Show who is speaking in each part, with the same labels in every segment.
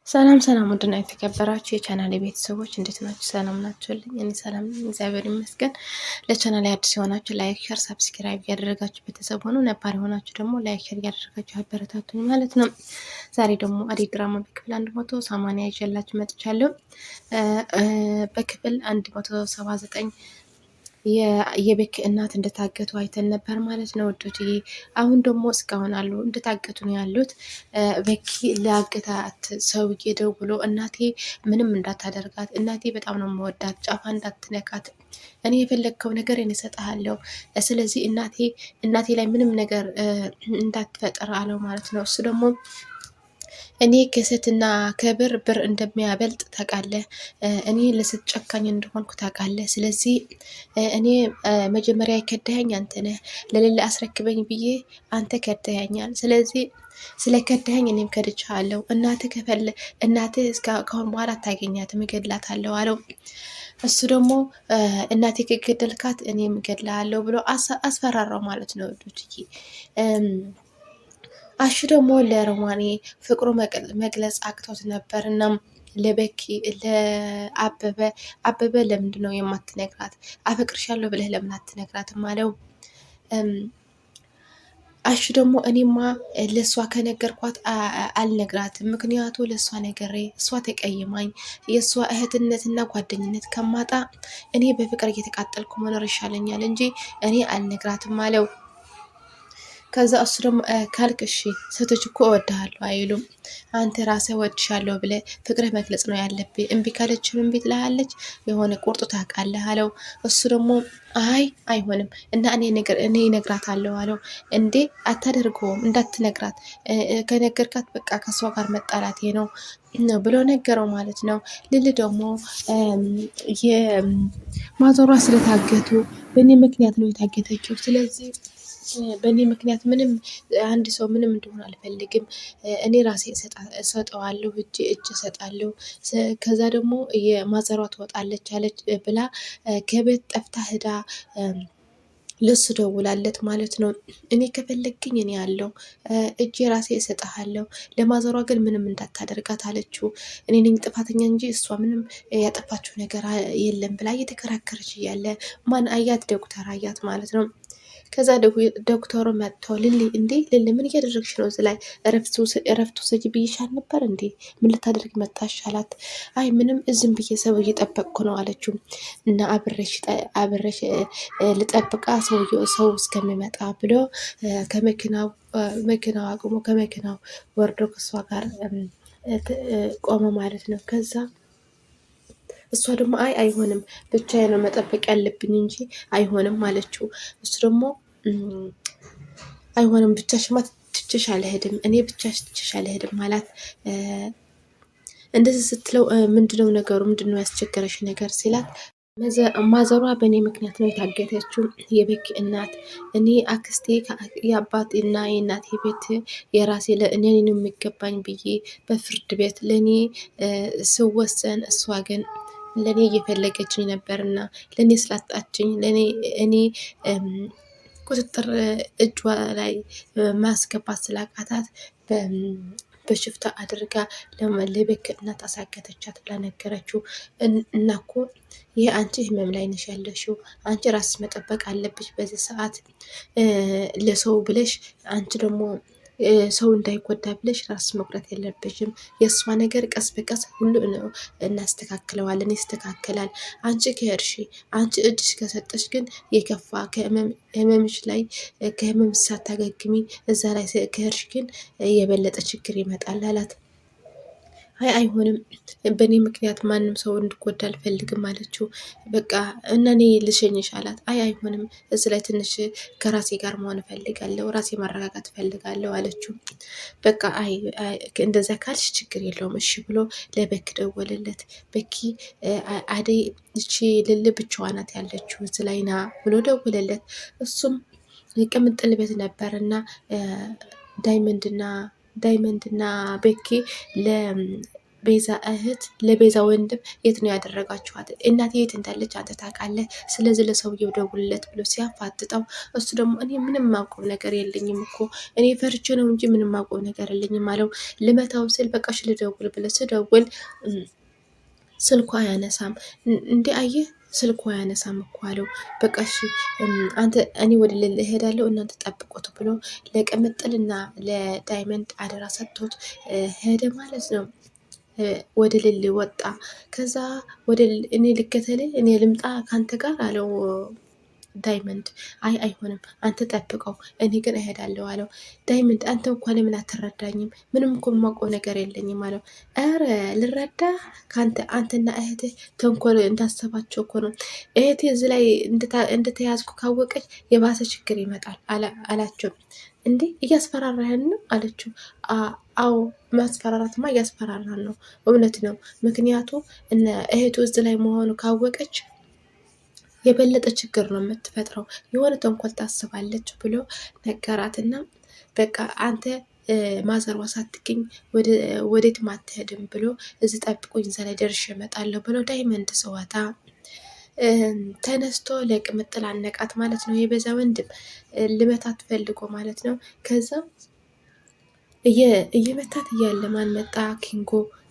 Speaker 1: ሰላም ሰላም፣ ውድና የተከበራችሁ የቻናሌ ቤተሰቦች እንዴት ናችሁ? ሰላም ናችሁልኝ? እኔ ሰላም ነኝ፣ እግዚአብሔር ይመስገን። ለቻናሌ አዲስ የሆናችሁ ላይክ፣ ሸር፣ ሰብስክራይብ እያደረጋችሁ ቤተሰብ ሆኑ። ነባር የሆናችሁ ደግሞ ላይክ፣ ሸር እያደረጋችሁ አበረታቱኝ ማለት ነው። ዛሬ ደግሞ አደይ ድራማ በክፍል 180 ይዤላችሁ መጥቻለሁ። በክፍል 179 የቤኪ እናት እንደታገቱ አይተን ነበር ማለት ነው ውዶችዬ። አሁን ደግሞ እስካሁን አሉ እንደታገቱ ነው ያሉት። ቤኪ ሊያገታት ሰውዬ ደውሎ እናቴ ምንም እንዳታደርጋት፣ እናቴ በጣም ነው የምወዳት፣ ጫፋ እንዳትነካት፣ እኔ የፈለግከው ነገር እኔ እሰጥሃለሁ፣ ስለዚህ እናቴ ላይ ምንም ነገር እንዳትፈጠር አለው ማለት ነው። እሱ ደግሞ እኔ ከሴትና ብር እንደሚያበልጥ ታውቃለህ። እኔ ለሴት ጨካኝ እንደሆንኩ ታውቃለህ። ስለዚህ እኔ መጀመሪያ የከዳኸኝ አንተ ነህ። ለሌላ አስረክበኝ ብዬ አንተ ከዳኸኛል። ስለዚህ ስለ ከዳኸኝ እኔም ከድቻለሁ። እናትህ ከአሁን በኋላ አታገኛትም፣ እገድላታለሁ አለው። እሱ ደግሞ እናቴ ከገደልካት እኔም እገድላለሁ ብሎ አስፈራራው ማለት ነው ዱትዬ። አሹ ደግሞ ለሮማኔ ፍቅሩ መግለጽ አቅቶት ነበር። እናም ለቤኪ አበበ ለምንድን ነው የማትነግራት? አፈቅርሻለሁ ብለህ ለምን አትነግራትም አለው። አሹ ደግሞ እኔማ ለእሷ ከነገርኳት አልነግራትም፣ ምክንያቱ ለእሷ ነገሬ እሷ ተቀይማኝ የእሷ እህትነትና ጓደኝነት ከማጣ እኔ በፍቅር እየተቃጠልኩ መኖር ይሻለኛል እንጂ እኔ አልነግራትም አለው። ከዛ እሱ ደግሞ ካልክ እሺ፣ ሴቶች እኮ እወድሃለሁ አይሉም፣ አንተ ራስህ እወድሻለሁ ብለህ ፍቅርህ መግለጽ ነው ያለብህ። እምቢ ካለችም እምቢ ትልሃለች፣ የሆነ ቁርጡ ታውቃለህ አለው። እሱ ደግሞ አይሆንም እና እኔ እነግራታለሁ አለው። እንዴ አታደርገውም፣ እንዳትነግራት፣ ከነገርካት በቃ ከሷ ጋር መጣላት ነው ብሎ ነገረው ማለት ነው። ልል ደግሞ የማዘሯ ስለታገቱ በእኔ ምክንያት ነው የታገተችው። ስለዚህ በእኔ ምክንያት ምንም አንድ ሰው ምንም እንደሆነ አልፈልግም። እኔ ራሴ እሰጠዋለሁ፣ እጅ እሰጣለሁ። ከዛ ደግሞ የማዘሯ ትወጣለች አለች ብላ ከቤት ጠፍታ ሂዳ ለሱ ደውላለት ማለት ነው። እኔ ከፈለግኝ እኔ ያለው እጅ ራሴ እሰጥሃለሁ፣ ለማዘሯ ግን ምንም እንዳታደርጋት አለችው። እኔ ነኝ ጥፋተኛ እንጂ እሷ ምንም ያጠፋችው ነገር የለም ብላ እየተከራከረች እያለ ማን አያት? ዶክተር አያት ማለት ነው። ከዛ ዶክተሩ መጥቶ እንዴ ልል ምን እያደረግሽ ነው? እዚ ላይ እረፍቱ ስጂ ብይሻል ነበር እንዴ? ምን ልታደርግ መጣሽ አላት። አይ ምንም ዝም ብዬ ሰው እየጠበቅኩ ነው አለችው። እና አብረሽ ልጠብቃ ሰው እስከሚመጣ ብሎ መኪናው አቁሞ ከመኪናው ወርዶ ከሷ ጋር ቆመ ማለት ነው። ከዛ እሷ ደግሞ አይሆንም፣ ብቻዬን ነው መጠበቅ ያለብኝ እንጂ አይሆንም አለችው። እሱ ደግሞ አይሆንም ብቻሽማ ትችሽ አልሄድም፣ እኔ ብቻሽ ትችሽ አልሄድም አላት። እንደዚህ ስትለው ምንድነው ነገሩ? ምንድነው ያስቸገረሽ ነገር ሲላት ማዘሯ በእኔ ምክንያት ነው የታገተችው። የቤኪ እናት እኔ አክስቴ የአባቴና የእናቴ ቤት የራሴ ለእኔ ነው የሚገባኝ ብዬ በፍርድ ቤት ለእኔ ስወሰን እሷ ግን ለእኔ እየፈለገችኝ ነበርና ለእኔ ስላጣችኝ እኔ ቁጥጥር እጇ ላይ ማስገባት ስላቃታት በሽፍታ አድርጋ ለቤኪ እናት አሳገተቻት ብላ ነገረችው። እና እኮ ይህ አንቺ ህመም ላይ ነሽ ያለሽው፣ አንቺ ራስ መጠበቅ አለብሽ በዚህ ሰዓት ለሰው ብለሽ፣ አንቺ ደግሞ ሰው እንዳይጎዳ ብለሽ ራስ መቁረጥ የለብሽም። የእሷ ነገር ቀስ በቀስ ሁሉ እናስተካክለዋለን፣ ይስተካከላል። አንቺ ከሄድሽ፣ አንቺ እጅሽ ከሰጠሽ ግን የከፋ ከህመምሽ ላይ ከህመም ሳታገግሚ እዛ ላይ ከሄድሽ ግን የበለጠ ችግር ይመጣል አላት። አይሆንም፣ በእኔ ምክንያት ማንም ሰው እንዲጎዳ አልፈልግም አለችው። በቃ እና እኔ ልሸኝሽ አላት። አይሆንም፣ እዚህ ላይ ትንሽ ከራሴ ጋር መሆን እፈልጋለሁ፣ ራሴ ማረጋጋት እፈልጋለሁ አለችው። በቃ እንደዛ ካልሽ ችግር የለውም እሺ ብሎ ለቤኪ ደወለለት። ቤኪ አደይ እቺ ልል ብቻዋ ናት ያለችው እዚህ ላይ ና ብሎ ደወለለት። እሱም ቅምጥል ቤት ነበር እና ዳይመንድና ቤኪ ቤዛ እህት ለቤዛ ወንድም የት ነው ያደረጋችኋት? እናቴ የት እንዳለች አንተ ታውቃለህ? ስለዚህ ለሰውየው ደውልለት ብሎ ሲያፋጥጠው እሱ ደግሞ እኔ ምንም ማውቀው ነገር የለኝም እኮ እኔ ፈርቼ ነው እንጂ ምንም ማውቀው ነገር የለኝም አለው። ልመታው ስል በቃሽ ልደውል ብለ ስደውል ስልኳ አያነሳም። እንዲ አየህ ስልኳ አያነሳም እኮ አለው። በቃ እሺ አንተ እኔ ወደ ሌላ እሄዳለሁ እናንተ ጠብቁት ብሎ ለቅምጥልና ለዳይመንድ አደራ ሰጥቶት ሄደ ማለት ነው። ወደ ልል ወጣ። ከዛ ወደ እኔ ልከተል እኔ ልምጣ ካንተ ጋር አለው ዳይመንድ። አይ አይሆንም አንተ ጠብቀው እኔ ግን እሄዳለሁ አለው። ዳይመንድ አንተ እንኳ ለምን አትረዳኝም? ምንም እኮ የማውቀው ነገር የለኝም አለው። ኧረ ልረዳ ከአንተ አንተና እህትህ ተንኮል እንዳሰባቸው እኮ ነው። እህቴ እዚህ ላይ እንደተያዝኩ ካወቀች የባሰ ችግር ይመጣል አላቸው። እንዴ እያስፈራራህን ነው አለችው። አዎ ማስፈራራትማ እያስፈራራን ነው፣ እውነት ነው። ምክንያቱ እህቱ እዚህ ላይ መሆኑ ካወቀች የበለጠ ችግር ነው የምትፈጥረው፣ የሆነ ተንኮል ታስባለች ብሎ ነገራትና በቃ አንተ ማዘሯ ሳትገኝ ወዴትም አትሄድም ብሎ እዚህ ጠብቁኝ እዛ ላይ ደርሼ እመጣለሁ ብሎ ዳይመንድ ስወጣ ተነስቶ ለቅምጥል አነቃት ማለት ነው። የቤዛ ወንድም ልመታት ፈልጎ ማለት ነው። ከዛ እየመታት እያለ ማን መጣ?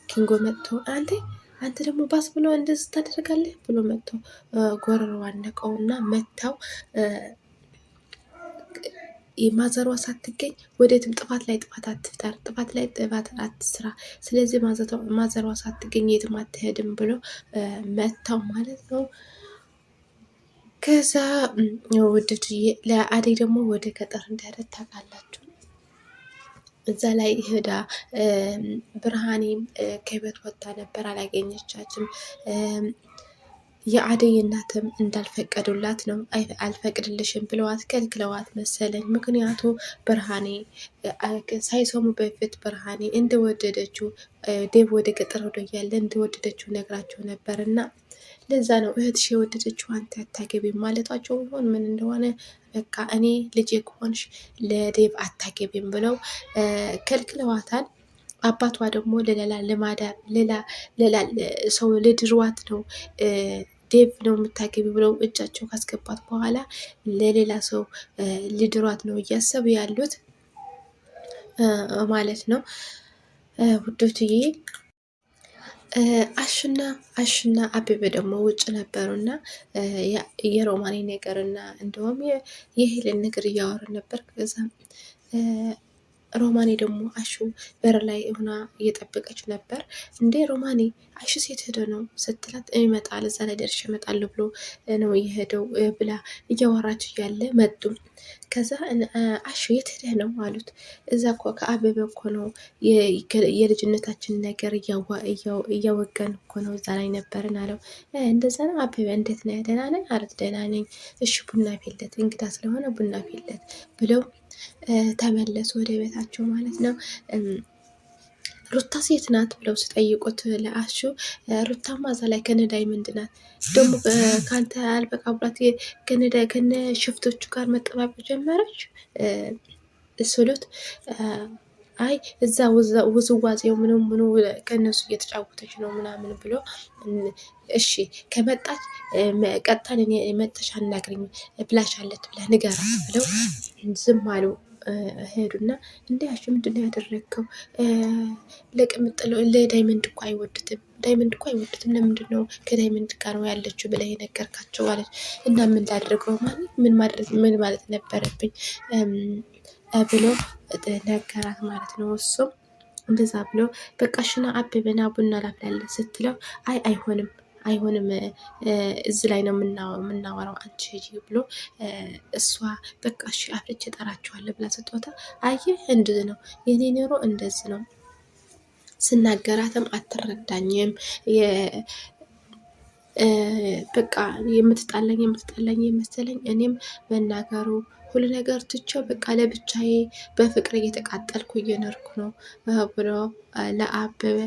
Speaker 1: ኪንጎ መጥቶ አንተ ደግሞ ባስ ብሎ እንደዚህ ታደርጋለህ ብሎ መጥቶ ጎረሮ አነቀው እና መታው። ማዘሯ ሳትገኝ ወዴትም ጥፋት ላይ ጥፋት አትፍጠር፣ ጥፋት ላይ ጥፋት አትስራ፣ ስለዚህ ማዘሯ ሳትገኝ የትም አትሄድም ብሎ መታው ማለት ነው። ከዛ ውድትዬ ለአደይ ደግሞ ወደ ገጠር እንደሄደች ታውቃላችሁ። እዛ ላይ ሄዳ ብርሃኔም ከቤት ወጥታ ነበር፣ አላገኘቻችም። የአደይ እናትም እንዳልፈቀዱላት ነው። አልፈቅድልሽም ብለዋት ከልክለዋት መሰለኝ። ምክንያቱ ብርሃኔ ሳይሰሙ በፊት ብርሃኔ እንደወደደችው ዴቭ ወደ ገጠር ወደ እያለ እንደወደደችው ነግራቸው ነበር እና ለዛ ነው እህትሽ የወደደችው አንተ አታገቢም ማለቷቸው ይሆን ምን እንደሆነ በቃ እኔ ልጄ ከሆንሽ ለዴቭ አታገቢም ብለው ከልክለዋታል። አባቷ ደግሞ ሌላ ሰው ልድሯት ነው ዴቭ ነው የምታገቢ ብለው እጃቸው ካስገባት በኋላ ለሌላ ሰው ልድሯት ነው እያሰቡ ያሉት ማለት ነው ውዶትዬ። አሹና አበበ ደግሞ ውጭ ነበሩና የሮማኔ ነገርና እንደውም የሄለን ነገር እያወሩ ነበር። ከዛ ሮማኔ ደግሞ አሹ በር ላይ ሆና እየጠበቀች ነበር። እንዴ ሮማኔ አሹ ሴት ሄደ ነው ስትላት ይመጣል እዛ ላይ ደርሼ እመጣለሁ ብሎ ነው የሄደው ብላ እያወራች እያለ መጡ። ከዛ አሹ የት ሄደህ ነው አሉት። እዛ እኮ ከአበበ እኮ ነው የልጅነታችን ነገር እያወገን እኮ ነው እዛ ላይ ነበርን አለው። እንደዛ ነው አበበ እንዴት ነህ ደህና ነህ አለት። ደህና ነኝ። እሺ ቡና ፊለት እንግዳ ስለሆነ ቡና ፊለት ብለው ተመለሱ ወደ ቤታቸው ማለት ነው። ሩታ ሴት ናት ብለው ሲጠይቁት ለአሹ ሩታማ እዛ ላይ ከነ ዳይመንድ ናት ደግሞ ከአንተ አልበቃ ብላት ከነ ሽፍቶቹ ጋር መጠባበቅ ጀመረች ስሉት አይ እዛ ውዝዋዜው ምኑ ከእነሱ እየተጫወተች ነው ምናምን ብሎ እሺ ከመጣች ቀጥታን መጥተሽ አናግሪኝ ብላሻለች ብለህ ንገራት ብለው ዝም አሉ። ሄዱና እንዲያሽ ምንድን ነው ያደረግከው? ለቅምጥለው ለዳይመንድ እኮ አይወድትም፣ ዳይመንድ እኮ አይወድትም። ለምንድን ነው ከዳይመንድ ጋር ነው ያለችው ብለህ የነገርካቸው አለች። እና ምን ላድርገው ምን ማለት ነበረብኝ ብሎ ነገራት ማለት ነው። እሱም እንደዛ ብሎ በቃሽና አበበና ቡና ላፍላለን ስትለው አይሆንም እዚህ ላይ ነው የምናወራው አንቺ ሂጂ ብሎ እሷ በቃ እሺ አፍልቼ እጠራቸዋለሁ ብላ ስትወጣ አየህ እንደዚህ ነው የኔ ኑሮ እንደዚህ ነው። ስናገራትም አትረዳኝም። በቃ የምትጣላኝ የመሰለኝ እኔም መናገሩ ሁሉ ነገር ትቼው በቃ ለብቻዬ በፍቅር እየተቃጠልኩ እየኖርኩ ነው ብሎ ለአበበ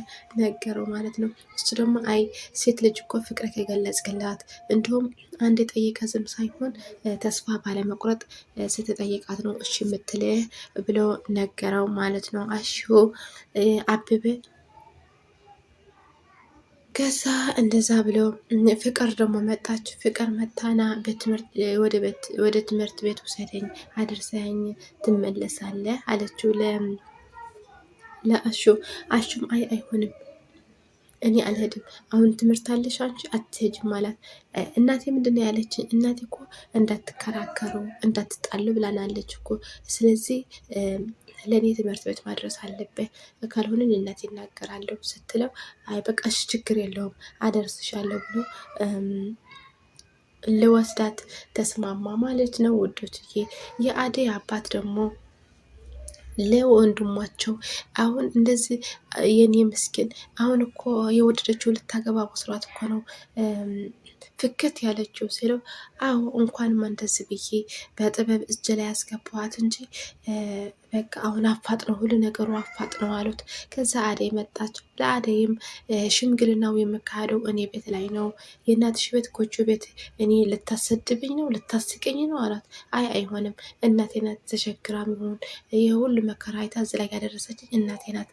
Speaker 1: ነገረው ማለት ነው። እሱ ደግሞ አይ ሴት ልጅ እኮ ፍቅር ከገለጽክላት እንዲሁም አንድ የጠየቀ ዝም ሳይሆን ተስፋ ባለመቁረጥ ስትጠይቃት ነው እሺ የምትልህ ብሎ ነገረው ማለት ነው። አሹ አበበ ከዛ እንደዛ ብለው ፍቅር ደግሞ መጣች። ፍቅር መታና ወደ ትምህርት ቤት ውሰደኝ አድርሰኝ ትመለሳለህ አለችው ለአሹ። አሹም አይሆንም እኔ አልሄድም፣ አሁን ትምህርት አለሽ አንቺ አትሄጅም አላት። እናቴ ምንድን ነው ያለችን? እናቴ እኮ እንዳትከራከሩ እንዳትጣሉ ብላናለች እኮ ስለዚህ ለእኔ ትምህርት ቤት ማድረስ አለብህ፣ ካልሆንን እናቴ ይናገራለሁ ስትለው አይ በቃሽ ችግር የለውም አደርስሻለሁ ብሎ ልወስዳት ተስማማ ማለት ነው ውዶችዬ። የአደይ አባት ደግሞ ለወንድሟቸው አሁን እንደዚህ የኔ ምስኪን አሁን እኮ የወደደችው ልታገባ መስሏት እኮ ነው ፍክት ያለችው ሲለው፣ አዎ እንኳንማ እንደዚህ ብዬ በጥበብ እጅ ላይ ያስገባዋት እንጂ በቃ አሁን አፋጥነው ሁሉ ነገሩ አፋጥነው አሉት። ከዛ አደይ መጣች። ለአደይም ሽምግልናው የምካሄደው እኔ ቤት ላይ ነው፣ የእናትሽ ቤት ጎጆ ቤት እኔ ልታሰድብኝ ነው ልታስቀኝ ነው አላት። አይ አይሆንም እናቴ ናት ተሸክራ ሚሆን ይህ ሁሉ መከራ አይታ እዚህ ላይ ያደረሰችኝ እናቴ ናት፣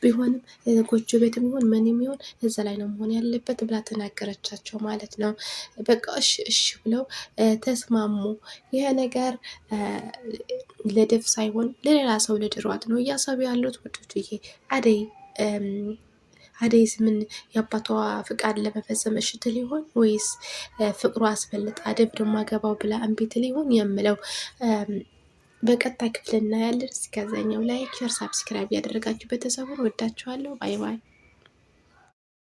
Speaker 1: ቢሆንም ጎጆ ቤት የሚሆን ምን የሚሆን እዛ ላይ ነው መሆን ያለበት ብላ ተናገረቻቸው ማለት ነው። በቃ እሺ እሺ ብለው ተስማሙ። ይሄ ነገር ለደፍ ሳይሆን ለሌላ ሰው ለድሯት ነው እያሰቡ ያሉት ውዶች። ይሄ አደይስ ምን የአባቷ ፍቃድ ለመፈጸም እሺ ትል ይሆን ወይስ ፍቅሯ አስፈልጣ ደብ ደግሞ አገባው ብላ እምቢ ትል ይሆን የምለው በቀጣይ ክፍል እናያለን። እስከዛኛው ላይክ፣ ሸር፣ ሳብስክራይብ ያደረጋችሁ ቤተሰቡን ወዳችኋለሁ። ባይ ባይ።